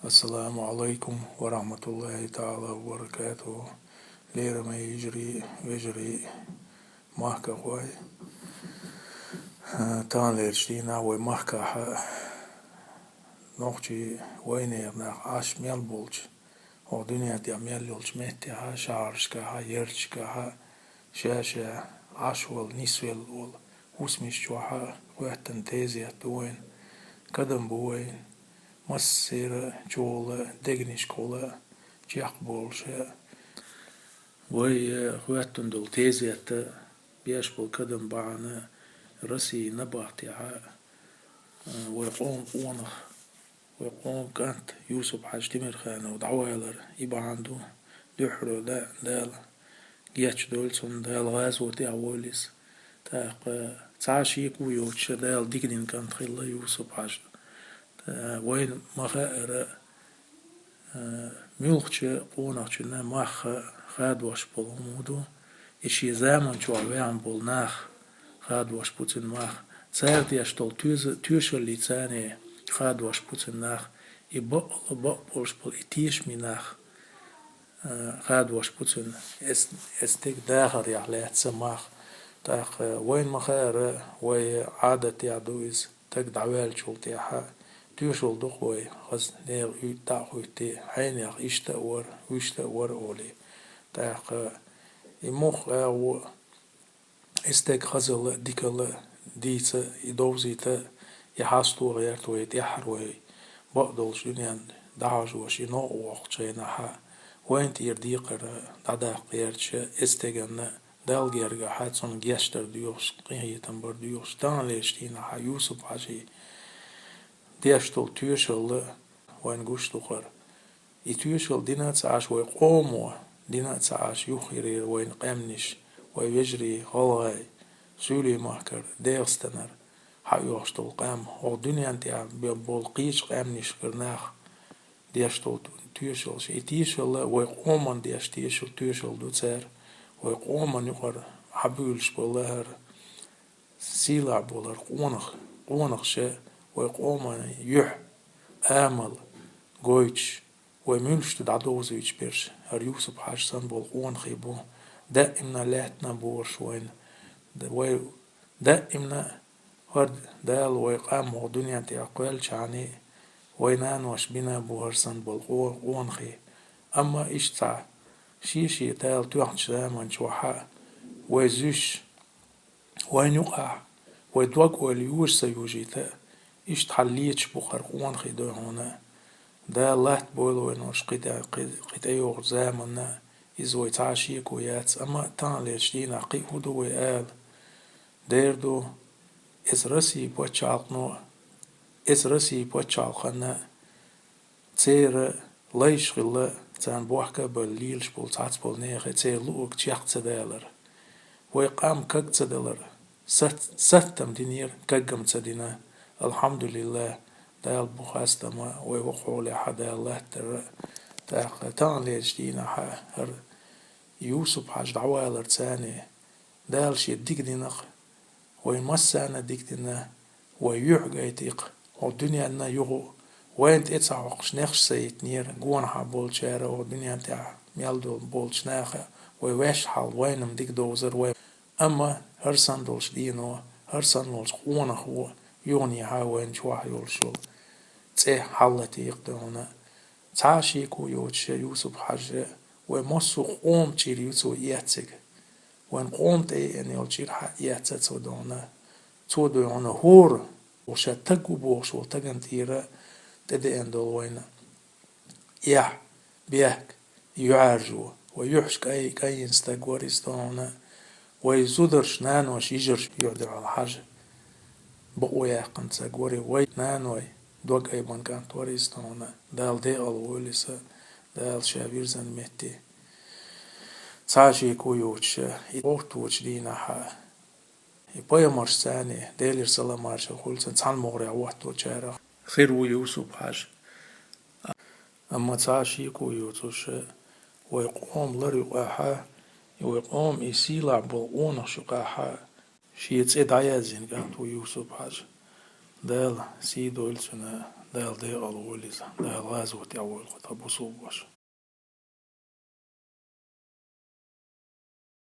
السلام عليكم ورحمة الله تعالى وبركاته. ليرة ما يجري ويجري مهكا هواي تان ليرشتينا وي مهكا نوختي وينيرنا عاش ميل بولج او دنيا دي ميل يولج ميتي شعرشكا يرشكا شاشة عاشول نيسويل وال وسميش جوحا وقتن تيزي دوين قدم بوين مسيرة جولة دقنش كولا جاق بولشة وي خواتن دول تيزيت بيش بول قدم بعنا رسي نباتي ويقوم قونخ ويقوم كانت يوسف حاج تمر خانة ودعوالر يبا عنده دحرو دال جيتش دولسون دال غازو تي عواليس تاق تعاشيك ويوتش دال ديقنين كانت خلا يوسف حاج وين مخائر ميلخش قونخش مخ خاد واش بولمودو إشي زامن شو عوام بولناخ خاد واش بوتن مخ ساعد يشتول تيوشل لساني خاد واش بوتن ناخ يبقى بولش بول إتيش مناخ خاد واش بوتن استيك داخر يحليت سماخ تاق وين مخائر وي عادة يعدويز تاك دعوال شول تيحا تيوشل دقوي خز نير يتاقويتي حين يخ يشتاور ويشتاور أولي تاق يموخ او استيك خزل ديكال ديتا يدوزيتا يحاستو غيرتو يتيحروي بقدلش دنيان دعاجوش ينو وقتشيناها وين تير ديقر دعداق غيرتش استيغن دال جيرغا حاتسون جيشتر ديوش قيهيتن بر ديوش دان ليشتيناها يوسف حاجي ديشتول تيوشل وين قوشتوخر يتيوشل دينات عاش ويقومو دينات عاش يخيرير وين قامنش ويجري غلغاي سولي ماكر ديغستنر حيوشتول قام او دنيا انتيا بيبول قيش قامنش كرناخ ديشتول تيوشل شي تيوشل ويقومن ديش تيوشل تيوشل دوتسر ويقومن يقر حبولش بولهر سيلع بولر قونخ شي ويقومن يح آمل قويتش ويميلش تدعدوزيش بيرش هر يوسف حاج سنبول قون خيبو دائمنا لاتنا بورش وين دائمنا هرد دال ويقام ودنيا تيقوال شعني وينان وش بنا بوهر سنبول قون خي أما إشتع شيشي تال توحش دامن شوحا ويزوش وين يقع ويدوق واليوش سيوجيتا إشتحليتش بوخر قون خي دو هنا دا لات بولو إنوش قيتايوغ زامنا إزوي تعشيك وياتس أما تان ليشتينا قي هدو ويقال ديردو إز رسي بوچالقنا تير ليش غلا تان بوحكا بالليلش بول تعتس بول نيخي تير لوك تيخ تدالر ويقام كك تدالر ستم دينير كقم تدينا الحمد لله دال بوخاستما ويوقعوا لحدا الله تان ليشتينا هر يوسف حاج دعوالر تاني دال شي ديك دينخ ويمسانا ديك دينا ويحقيتيق والدنيا أنا يغو وين تيتسع وقش نخش سيتنير قوان حابول شارع والدنيا تاع ميالدو بول شناخة ويواش حال وينم ديك دوزر أما هرسان دولش دينو هرسان دولش قوانخ هو يوني هاوين شواح يولشول تسيه حالتي يقدونا تعاشيكو يوتش يوسف حاج ومسو قوم تشير يوتسو ياتسك وين قومت ان يولشير ياتسو دونا تودونا هور وشا تقو بوش وتقن تيرا تدين دول وين يح بيحك يعرجو ويحشك أي كاين ستاقوريس دونا ويزودرش نانوش يجرش يعدر على حاجة بقوا يحقن تاقوري وي نانوي دوغ أيبان كانت وريس دونا دال دي الوليسا دال شابير زن متي تعشي كويوتش يبوتوش دينا حا يبايا مرش ثاني ديلير سلام مرش خلصن تعال مغرع وقتو تشارع خير ويوسف حاج أما تعشي كويوتوش ويقوم لريقاحا ويقوم يسيلع بالقونخ شقاحا شيتس إدعيازين كانت ويوسف حاج دال سيدو إلسنا دال دي ألووليزا دال غازوتي أول خطاب وصوبوش